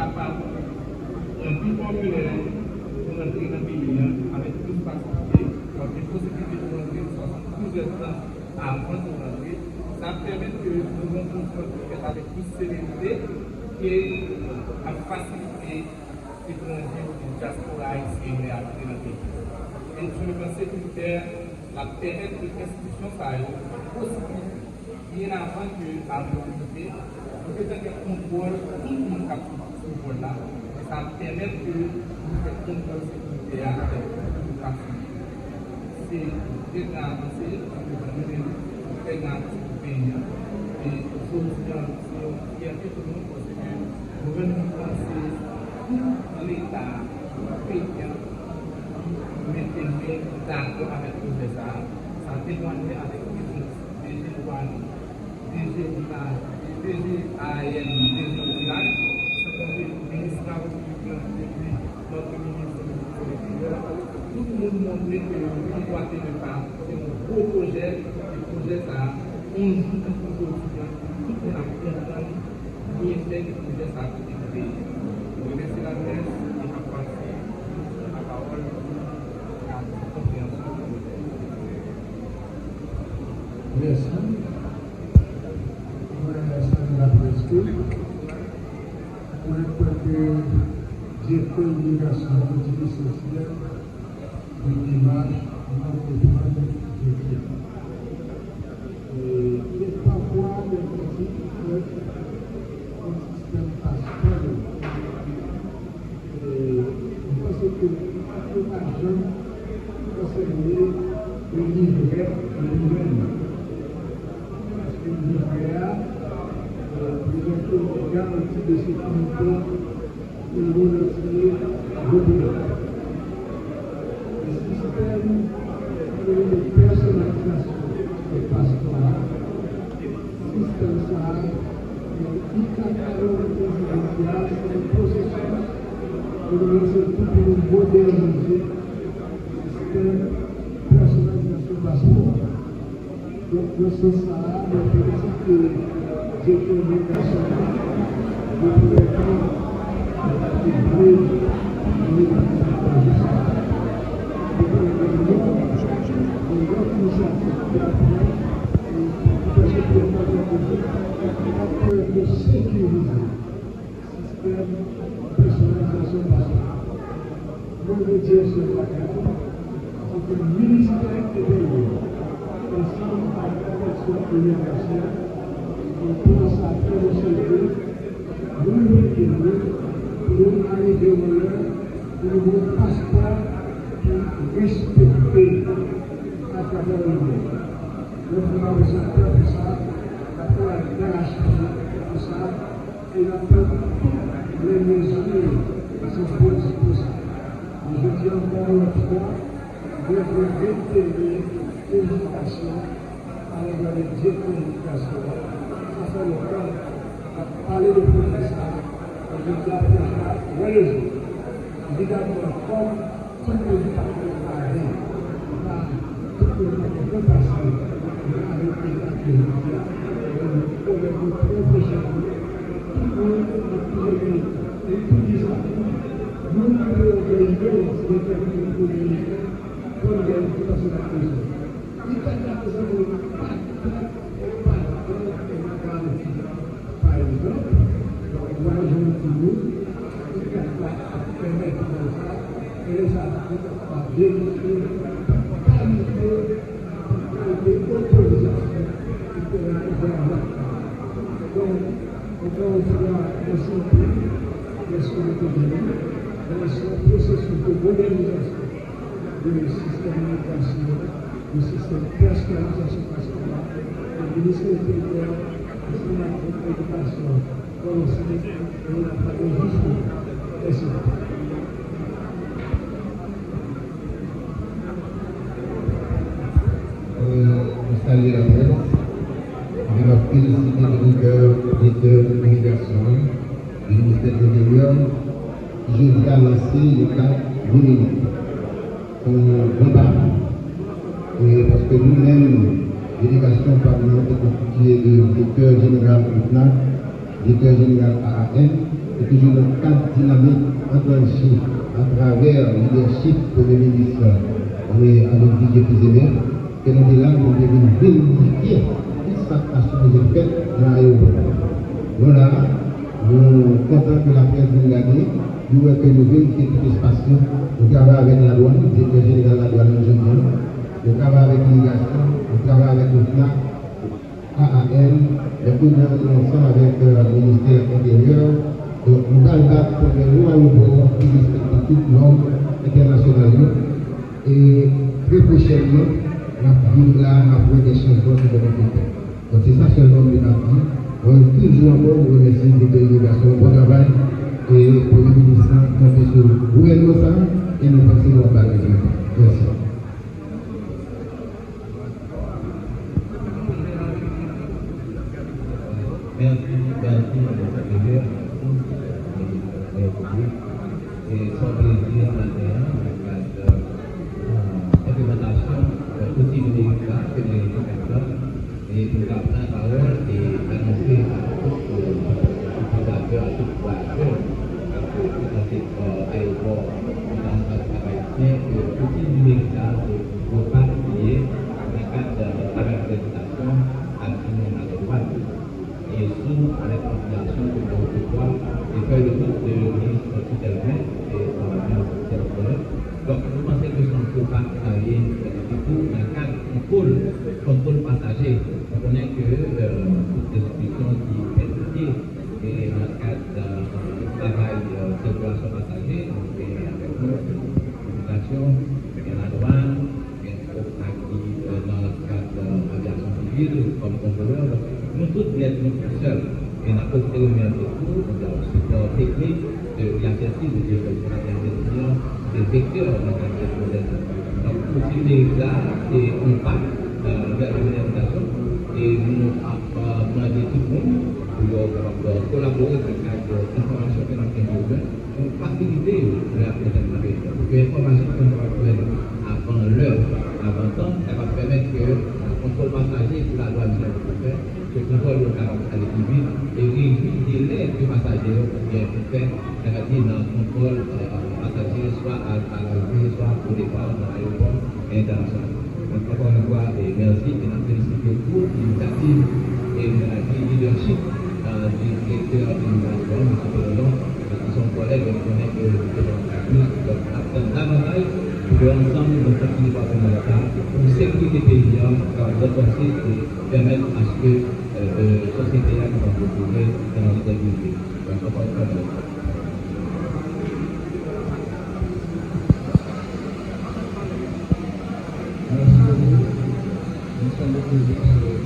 capable plus populaire pour rentrer dans le pays avec plus de facilité, donc une possibilité de rentrer plusieurs temps avant de rentrer. Ça permet que nous rentrons avec plus de sérénité et à faciliter les étrangers ou les diaspora haïtiens à rentrer dans le pays. Et je me pense sécuritaire la permettre que l'institution soit possible bien avant que la mobilité, peut-être qu'un contrôle, tout le monde a ce contrôle-là, et ça permet que nous fassions contrôle sécurité avec toute facilité. C'est déjà avancé, c'est très grand pour le pays. Et solution, il y a tout le monde parce que le gouvernement français, tout l'État, paysan, mettait d'accord avec tout ça, ça témoignait avec des douanes, des villages. DGAN, village, c'est-à-dire le ministre de notre ministre de l'Intérieur, tout le monde montrait que l'emploi de pas, c'est un gros projet, le projet ça, 11 jours de quotidien, tout le monde a compris, qui était le projet ça pour le pays. Je remercie la presse et je passe la parole à la compréhension du projet. Merci. La presse pour que directeur de l'immigration de sociale de l'image notre demande de Dieu. Et parfois, les critiques un système passeport. Je pense que tout agent concerné le livret de lui-même. Parce que le livret présenter une garantie de sécurité et le retirer de le système de personnalisation des passeports, système ça, il catalogue résidentiel, c'est un processus de tout pour moderniser le système de personnalisation des passeports. Donc, dans ce sens, il y a j'ai fait une éducation de prévention et de sécuriser le système de personnalisation nationale. Je veux dire ce bagage, c'est que le ministère intérieur, ensemble avec la direction universelle, on pense à faire le service, pour arriver au moment où le passeport pour respecter à travers le monde. Donc, on a besoin de faire ça, après la DHP, pour ça, et on a fait toutes les mesures qui sont possibles. Je dis encore une fois, de réitérer l'éducation à l'égard des communications. Ça fait le temps à parler de professeur. Je dis à la religion. Évidemment, comme tout le monde a préparé, tout le monde a repassé avec les activités, pour les très prochainement, tout le monde a pu et tout disant, nous avons organisé des techniques communautaires pour l'organisation de la prison. Il y a des personnes par exemple, moi je me dis, il y a des permettre de ça, et les articles à vérifier, qualité, autorisation, qui peut arriver à la donc, on peut aussi les solutions dans ce processus de modernisation du système d'éducation, du système de personnalisation nationale, le ministère de l'Intérieur, le système d'éducation, comme aussi et la stratégie. Merci. Je salue la presse. Je vais féliciter le leader de l'immigration du ministère de l'Intérieur je vais lancer le cadre minimum. On va, parce que nous-mêmes, délégation parlementaire constituée de directeur général FNAC, directeur général AAN, et toujours le cadre dynamique enclenché à travers le leadership de le ministre et avec Didier Pizémer, que nous sommes là pour vérifier ce qui s'est fait dans l'aéroport. Voilà, nous sommes contents que la presse nous regarde, nous voulons que nous vérifions tout l'espace, nous travaillons avec la douane, le directeur général de la douane, nous travaillons avec l'immigration, nous travaillons avec le FNAC, AAN, nous travaillons ensemble avec le ministère intérieur. Donc, nous allons battre pour que nous aéroports qui respectent toutes les normes internationales. Et très prochainement, nous allons là avoir des changements sur notre pays. Donc, c'est ça seulement le parti. On est toujours encore pour remercier les délégations pour le travail et pour le ministre compter sur le gouvernement et nous passer dans la région. Merci. Merci, et sans plaisir maintenant, implémentation aussi de l'État que des personnes et nous avons la parole et annoncer à tous les utilisateurs, à tous les voyageurs, dans cet aéroport, dans le travail, que aussi de l'État ne faut pas oublier dans le cadre de la représentation à la droite. Et sous la population que nous retrouvons, les feuilles de route de ministre Souterrain et de la ministre. Donc, nous pensons que ce ne faut pas travailler du coup dans le cadre du contrôle passager. On connaît que toutes les institutions qui sont impliquées et dans le cadre du travail de circulation passager, on fait avec nous l'éducation, la douane, dans le cadre de l'aviation civile, comme contrôleur. Nous tous être nous seuls. Et nous avons posté le meilleur recours, nous avons le support technique de l'exercice de gestion des vecteurs dans la gestion des eaux. Donc, pour utiliser ça, c'est un pas vers l'organisation et nous avons demandé tout le monde pour collaborer dans le cadre de l'information que nous avons besoin pour faciliter la présentation. Pour que l'information que nous avons besoin avant l'heure, avant temps, ça va permettre que le contrôle passager pour la douane faire ce contrôle local à l'équilibre et réduire les délais de passagers bien fait, c'est-à-dire dans le contrôle passager, soit à l'arrivée, soit au départ dans l'aéroport international. Donc, encore une fois, merci et nous félicitons pour l'initiative et le leadership du directeur de l'immigration, M. Pédalon, et son collègue, on connaît que le président davantage pour l'ensemble de notre département local pour sécuriser les pays, renforcer et permettre à ce que la société a pu retrouver dans la stabilité. Donc, encore une fois, Merci beaucoup. Nous sommes le président de